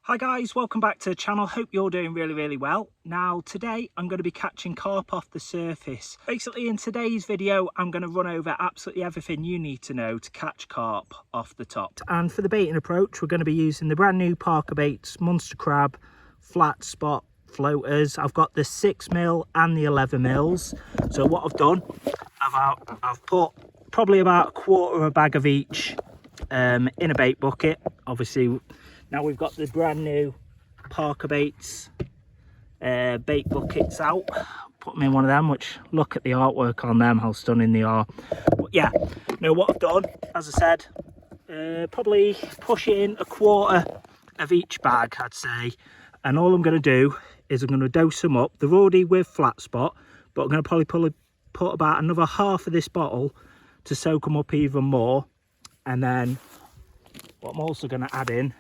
Hi guys, welcome back to the channel. Hope you're doing really well. Now today I'm going to be catching carp off the surface. Basically in today's video I'm going to run over absolutely everything you need to know to catch carp off the top. And for the baiting approach we're going to be using the brand new Parker Baits Monster Crab Flatspot floaters. I've got the 6mm and the 11mm. So what I've done, I've put probably about a quarter of a bag of each in a bait bucket. Obviously now we've got the brand new Parker Baits bait buckets out. Put them in one of them, which look at the artwork on them, how stunning they are. But yeah, now what I've done, as I said, probably push in a quarter of each bag, I'd say. And all I'm going to do is I'm going to dose them up. They're already with Flatspot, but I'm going to probably put about another half of this bottle to soak them up even more. And then what I'm also going to add in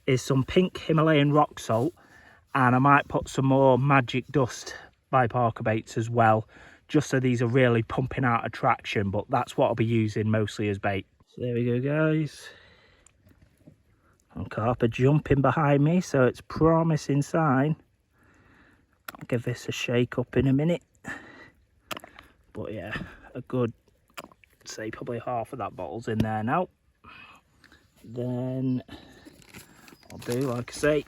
is some pink Himalayan rock salt, and I might put some more magic dust by Parker Baits as well, just so these are really pumping out attraction. But that's what I'll be using mostly as bait. So there we go guys, and carp are jumping behind me, so it's promising sign. I'll give this a shake up in a minute, but yeah, a good, say probably half of that bottle's in there now. Then I'll do, like I say,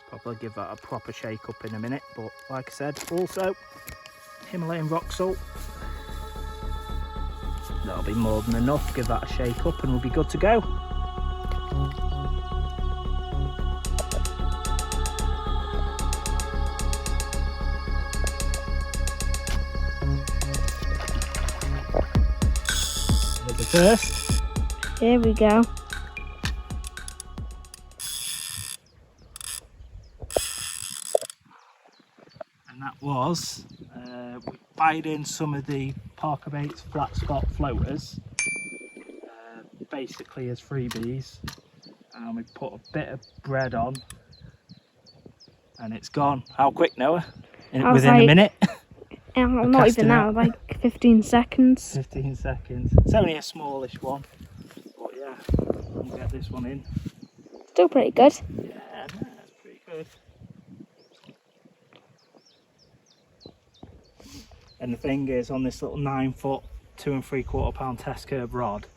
probably give that a proper shake up in a minute. But like I said, also Himalayan rock salt, that'll be more than enough. Give that a shake up and we'll be good to go. Here's the first. Here we go. And that was, we fired in some of the Parker Baits Flatspot floaters, basically as freebies, and we put a bit of bread on, and it's gone. How quick, Noah? Within a minute? Not even that, like 15 seconds. 15 seconds. It's only a smallish one, but yeah, we'll get this one in. Still pretty good. Yeah, that's pretty good. And the thing is, on this little 9-foot, 2 3/4 pound test curve rod,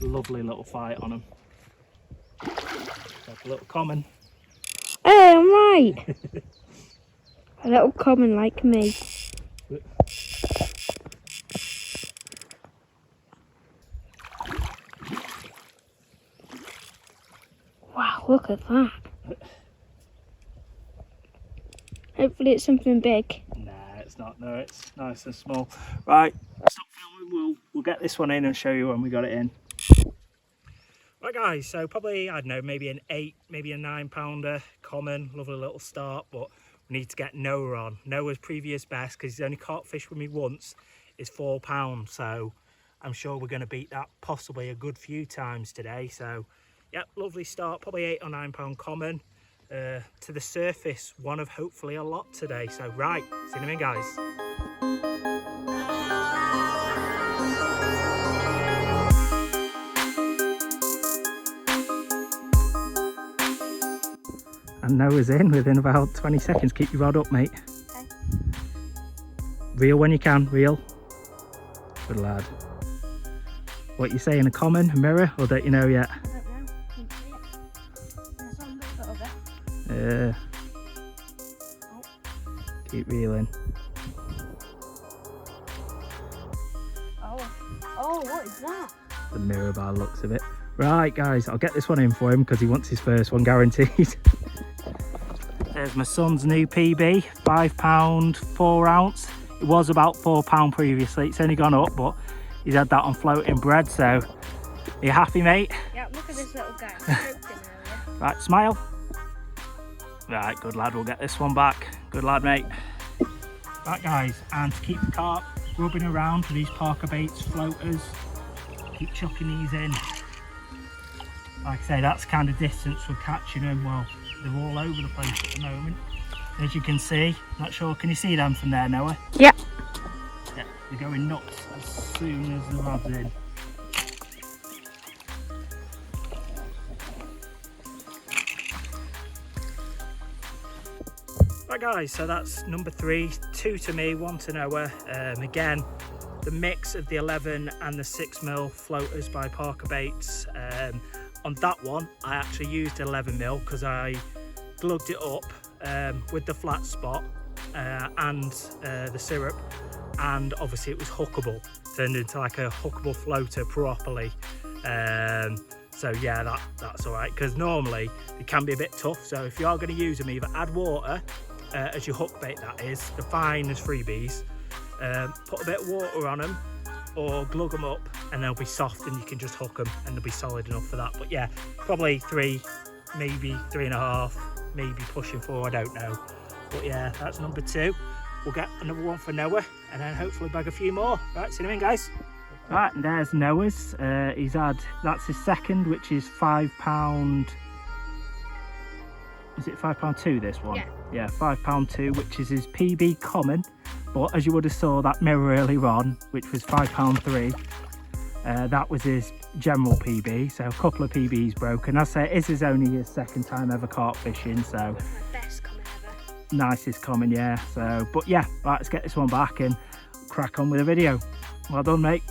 lovely little fight on them. Like a little common. Hey, I'm right. A little common like me. Wow, look at that. Hopefully it's something big. Nah, it's not. No, it's nice and small. Right, stop filming. We'll get this one in and show you when we got it in. Right guys, so probably, I don't know, maybe an 8, maybe a 9-pounder common. Lovely little start, but we need to get Noah on. Noah's previous best, because he's only caught fish with me once, is 4 pounds. So I'm sure we're going to beat that possibly a good few times today. So yeah, lovely start, probably 8 or 9 pound common. To the surface, one of hopefully a lot today. So right, see you in a minute guys. And Noah's in within about 20 seconds. Keep your rod up, mate. Okay. Reel when you can, reel. Good lad. What you saying, a common, a mirror, or don't you know yet? I don't know. Can't see it. There's one bit over. Keep reeling. Oh, what is that? The mirror by the looks of it. Right guys, I'll get this one in for him because he wants his first one guaranteed. There's my son's new PB, 5 pound 4 ounce. It was about 4 pound previously. It's only gone up, but he's had that on floating bread. So are you happy, mate? Yeah, look at this little guy. Right, smile. Right, good lad, we'll get this one back. Good lad, mate. Right guys, and to keep the carp rubbing around for these Parker Baits floaters, keep chucking these in. Like I say, that's kind of distance for catching them. Well, they're all over the place at the moment. As you can see, not sure, can you see them from there, Noah? Yeah. Yeah, they're going nuts as soon as the rod's in. Right guys, so that's number 3, 2 to me, 1 to Noah. Again, the mix of the 11 and the 6mm floaters by Parker Baits. On that one, I actually used 11mm because I glugged it up with the Flatspot and the syrup, and obviously it was hookable, turned into like a hookable floater properly. So yeah, that's all right, because normally it can be a bit tough. So if you are going to use them, either add water as your hook bait, that is, they're fine as freebies. Put a bit of water on them or glug them up and they'll be soft and you can just hook them and they'll be solid enough for that. But yeah, probably 3, maybe 3.5, maybe pushing 4, I don't know. But yeah, that's number 2. We'll get another one for Noah and then hopefully bag a few more. Right, see you in a minute, guys. Right, and there's Noah's. He's had, that's his second, which is £5. Is it £5.2 this one? Yeah, £5.2, which is his PB common. But as you would have saw that mirror earlier on, which was £5.3, that was his general PB. So a couple of PBs broken. I say this is only his second time ever carp fishing, so my best common ever. Nicest common, yeah. So, but yeah, right, let's get this one back and crack on with the video. Well done, mate.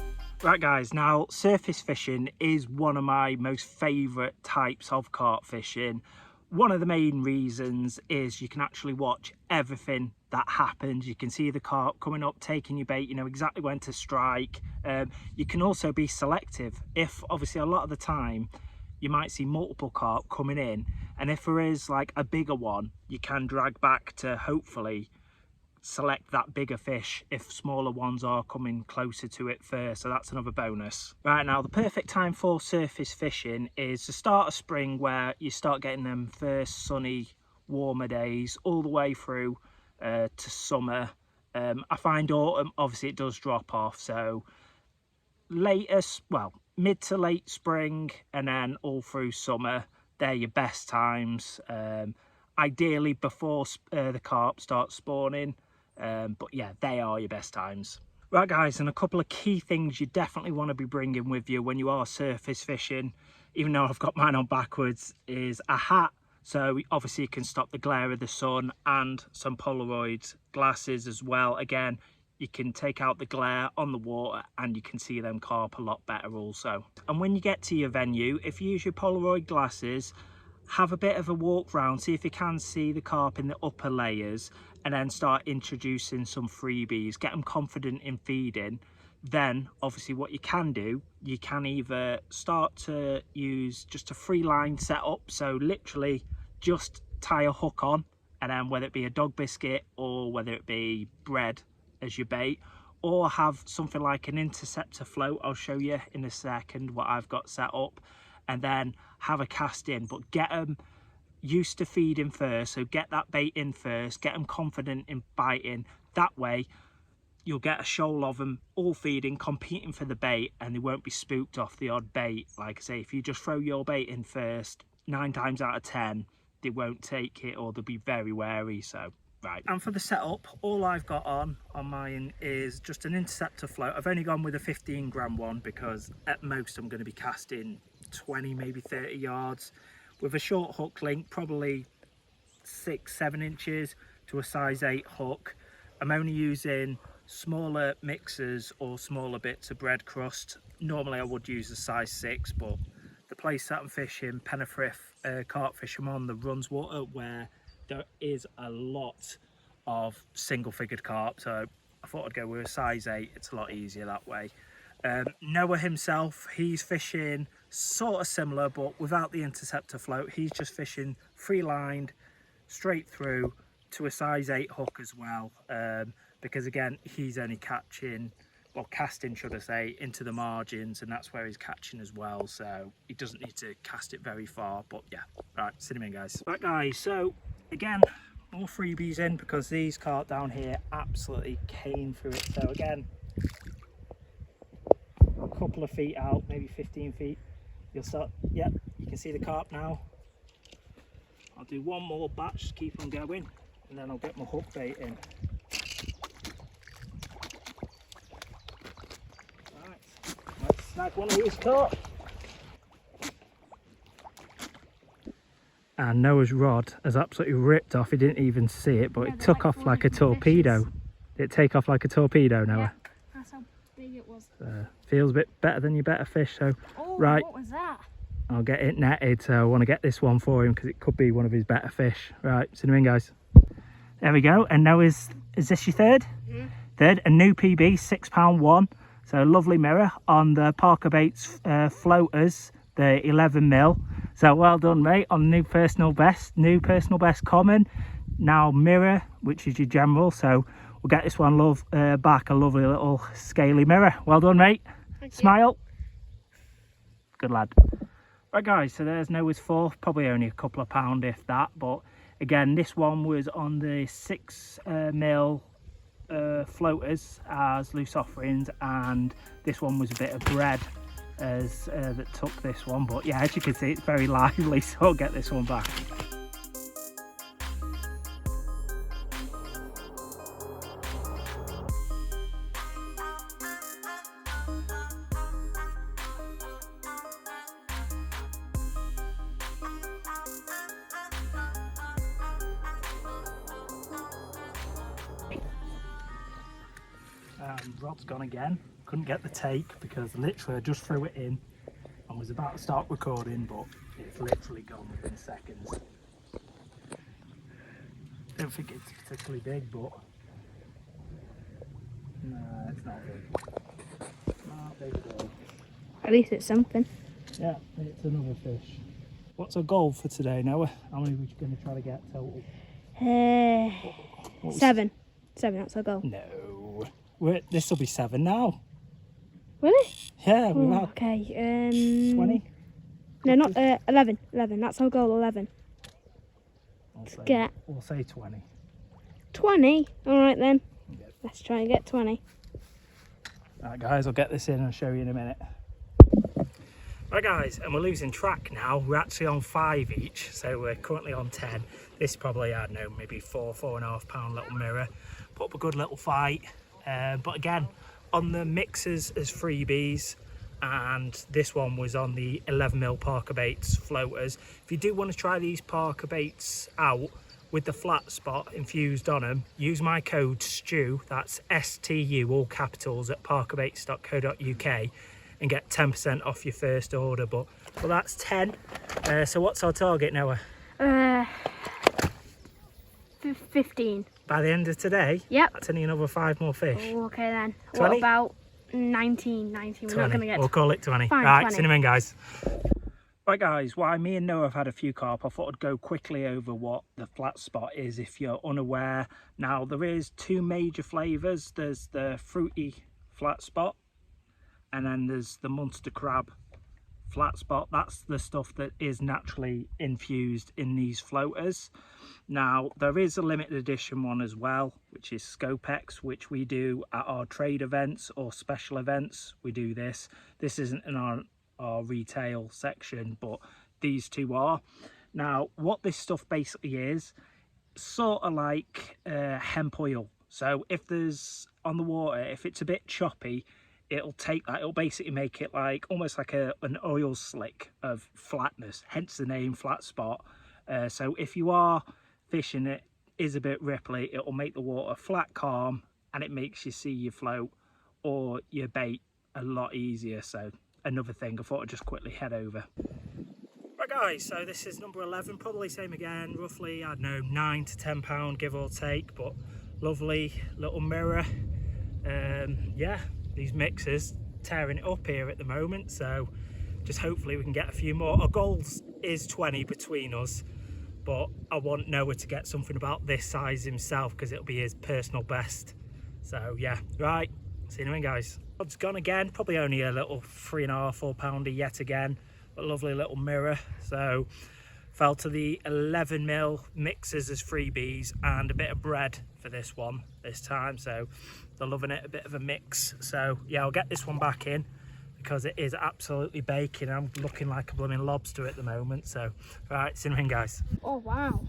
Right guys, now surface fishing is one of my most favourite types of carp fishing. One of the main reasons is you can actually watch everything that happens. You can see the carp coming up, taking your bait, you know exactly when to strike. You can also be selective. If obviously a lot of the time you might see multiple carp coming in, and if there is like a bigger one, you can drag back to hopefully select that bigger fish if smaller ones are coming closer to it first. So that's another bonus. Right, now the perfect time for surface fishing is the start of spring, where you start getting them first sunny warmer days all the way through to summer. I find autumn obviously it does drop off, so latest, well, mid to late spring and then all through summer, they're your best times. Ideally before the carp start spawning. But yeah, they are your best times. Right guys, and a couple of key things you definitely want to be bringing with you when you are surface fishing, even though I've got mine on backwards, is a hat. So obviously you can stop the glare of the sun, and some Polaroid glasses as well. Again, you can take out the glare on the water and you can see them carp a lot better also. And when you get to your venue, if you use your Polaroid glasses, have a bit of a walk round, see if you can see the carp in the upper layers, and then start introducing some freebies, get them confident in feeding. Then obviously what you can do, you can either start to use just a free line setup, so literally just tie a hook on, and then whether it be a dog biscuit or whether it be bread as your bait, or have something like an interceptor float. I'll show you in a second what I've got set up, and then have a cast in, but get them used to feeding first. So get that bait in first, get them confident in biting. That way you'll get a shoal of them all feeding, competing for the bait, and they won't be spooked off the odd bait. Like I say, if you just throw your bait in first, 9 times out of 10 they won't take it, or they'll be very wary. So right, and for the setup, all I've got on mine is just an interceptor float. I've only gone with a 15-gram one because at most I'm going to be casting 20, maybe 30 yards with a short hook link, probably 6-7 inches to a size 8 hook. I'm only using smaller mixers or smaller bits of bread crust. Normally I would use a size 6, but the place that I'm fishing, Ffrith Carp Fishery, on the runs water, where there is a lot of single-figured carp, so I thought I'd go with a size 8. It's a lot easier that way. Noah himself, he's fishing sort of similar, but without the interceptor float. He's just fishing free lined straight through to a size 8 hook as well, because again he's only catching, well, casting should I say, into the margins, and that's where he's catching as well, so he doesn't need to cast it very far. But yeah, right, sit him in guys. Right guys, so again, more freebies in because these carp down here absolutely came through it. So again, a couple of feet out, maybe 15 feet, you'll start, yep, you can see the carp now. I'll do one more batch to keep them going, and then I'll get my hook bait in. Right, let's snag one of these carp. And Noah's rod has absolutely ripped off. He didn't even see it, but it took off like a torpedo. Did it take off like a torpedo, Noah? Yeah, that's how big it was. Feels a bit better than your better fish. So, Oh, right, what was that? I'll get it netted. So I want to get this one for him because it could be one of his better fish. Right, see you in, guys. There we go. And Noah's, is this your third? Mm-hmm. Third, a new PB, £6.1. So a lovely mirror on the Parker Baits floaters, the 11mm. So well done, mate, on new personal best common. Now mirror, which is your general. So we'll get this one back, a lovely little scaly mirror. Well done, mate. Thank you. Smile. Good lad. Right, guys, so there's Noah's fourth, probably only a couple of pound if that, but again, this one was on the 6mm floaters as loose offerings, and this one was a bit of bread as that took this one. But yeah, as you can see, it's very lively, so I'll get this one back. Rod's gone again. Couldn't get the take because literally I just threw it in and was about to start recording, but it's literally gone within seconds. Don't think it's particularly big, but no, it's not big. Not big at all. At least it's something. Yeah, it's another fish. What's our goal for today, Noah? How many are we going to try to get total? 7. 7, that's our goal. No. This will be 7 now. Really? Yeah, we've had okay. 20? No, not 11. 11, that's our goal, 11. We'll say 20. 20? Alright then. Yep. Let's try and get 20. Right, guys, I'll get this in and I'll show you in a minute. Right, guys, and we're losing track now. We're actually on 5 each, so we're currently on 10. This probably, I don't know, maybe 4.5 pound little mirror. Put up a good little fight. But again, on the mixers as freebies, and this one was on the 11mm Parker Baits floaters. If you do want to try these Parker Baits out with the Flatspot infused on them, use my code STU, that's STU, all capitals, at parkerbaits.co.uk, and get 10% off your first order. But that's 10. So what's our target, Noah? 15. By the end of today? Yep. That's only another 5 more fish. Oh, okay then. 20? What about 19? 19. We're 20. not going to get... We'll call it 20. Fine, right, 20. see you in a minute, guys. Right, guys, while me and Noah have had a few carp, I thought I'd go quickly over what the Flatspot is if you're unaware. Now, there is 2 major flavours. There's the fruity Flatspot, and then there's the monster crab Flatspot. That's the stuff that is naturally infused in these floaters. Now, there is a limited edition one as well, which is Scopex, which we do at our trade events or special events. We do this. This isn't in our retail section, but these 2 are. Now, what this stuff basically is, sort of like hemp oil. So if there's on the water, if it's a bit choppy, it'll take that, it'll basically make it like almost like an oil slick of flatness, hence the name Flatspot. So if you are fishing, it is a bit ripply, it'll make the water flat, calm, and it makes you see your float or your bait a lot easier. So another thing I thought I'd just quickly head over. Right, guys, so this is number 11, probably same again, roughly, I don't know, 9 to 10 pound give or take, but lovely little mirror. Yeah, these mixers tearing it up here at the moment, so just hopefully we can get a few more. Our goal is 20 between us, but I want Noah to get something about this size himself because it'll be his personal best. So yeah, right, see you in a minute, guys. Rod's gone again, probably only a little 3.5, 4 pounder yet again, but a lovely little mirror. So fell to the 11mm mixers as freebies and a bit of bread for this one this time, so they're loving it, a bit of a mix. So yeah, I'll get this one back in because it is absolutely baking. I'm looking like a blooming lobster at the moment. So right, see you in a minute, guys. Oh wow.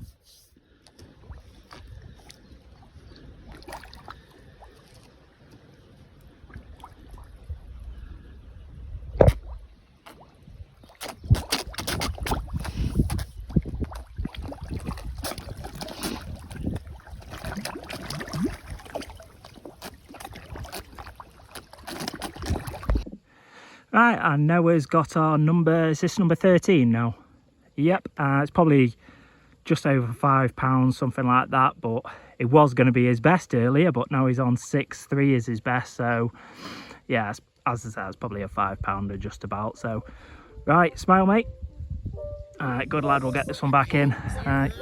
Right, and Noah's got our number, is this number 13 now? Yep, it's probably just over £5, something like that, but it was going to be his best earlier, but now he's on 6.3 is his best, so yeah, as I said, it's probably a £5 just about. So right, smile mate. Alright, good lad, we'll get this one back in. Alright.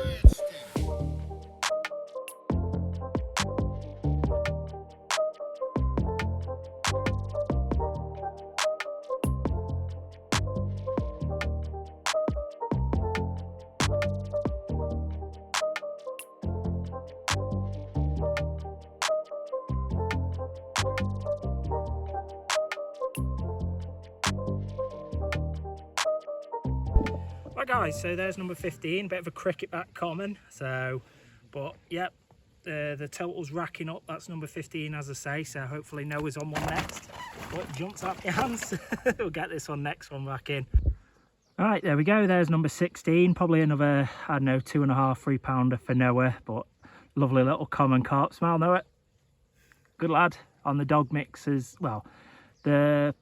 Right guys, so there's number 15, bit of a cricket back common, so, but yep, the total's racking up. That's number 15 as I say, so hopefully Noah's on one next. But jumps out your hands. We'll get this one next one back in. Alright, there we go, there's number 16, probably another, I don't know, 2.5, £3 for Noah, but lovely little common carp. Smile Noah. Good lad. On the dog mixes, well, the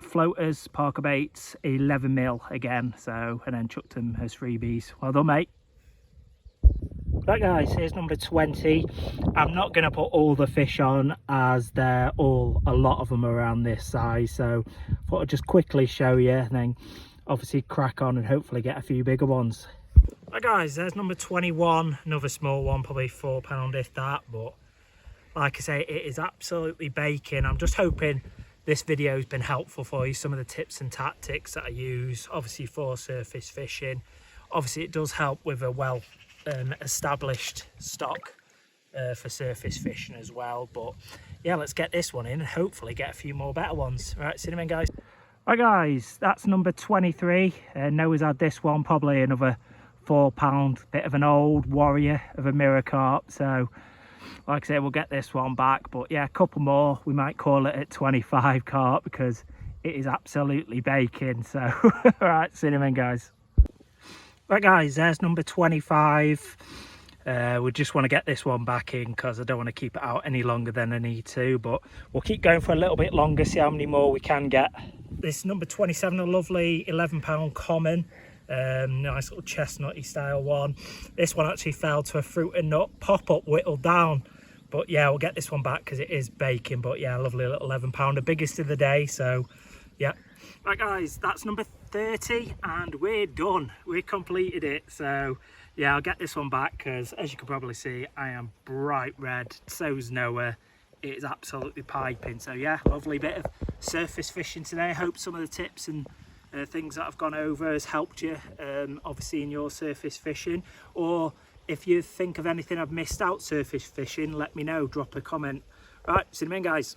floaters, Parker baits, 11mm again, so, and then chucked them as freebies. Well done mate. Right guys, here's number 20. I'm not going to put all the fish on as they're all, a lot of them are around this size, so I thought I'd just quickly show you and then obviously crack on and hopefully get a few bigger ones. Right guys, there's number 21, another small one, probably £4 if that, but like I say, it is absolutely baking. I'm just hoping this video has been helpful for you, some of the tips and tactics that I use, obviously for surface fishing. Obviously it does help with a well established stock for surface fishing as well, but yeah, let's get this one in and hopefully get a few more better ones. Right, see you in a minute guys. Right guys, that's number 23. Noah's had this one, probably another £4, bit of an old warrior of a mirror carp, so like I say, we'll get this one back, but yeah, a couple more. We might call it at 25 carp because it is absolutely baking. So right, see you in a minute guys. Right guys, there's number 25. We just want to get this one back in because I don't want to keep it out any longer than I need to, but we'll keep going for a little bit longer, see how many more we can get. This number 27, a lovely £11 common. Nice little chestnutty style one. This one actually fell to a fruit and nut pop-up whittled down, but yeah, we'll get this one back because it is baking. But yeah, lovely little £11, biggest of the day, so yeah. Right guys, that's number 30 and we're done. We completed it, so yeah, I'll get this one back because as you can probably see, I am bright red, so's Noah. It is absolutely piping. So yeah, lovely bit of surface fishing today. I hope some of the tips and things that I've gone over has helped you obviously in your surface fishing, or if you think of anything I've missed out surface fishing, let me know, drop a comment. Right, see you in a minute guys.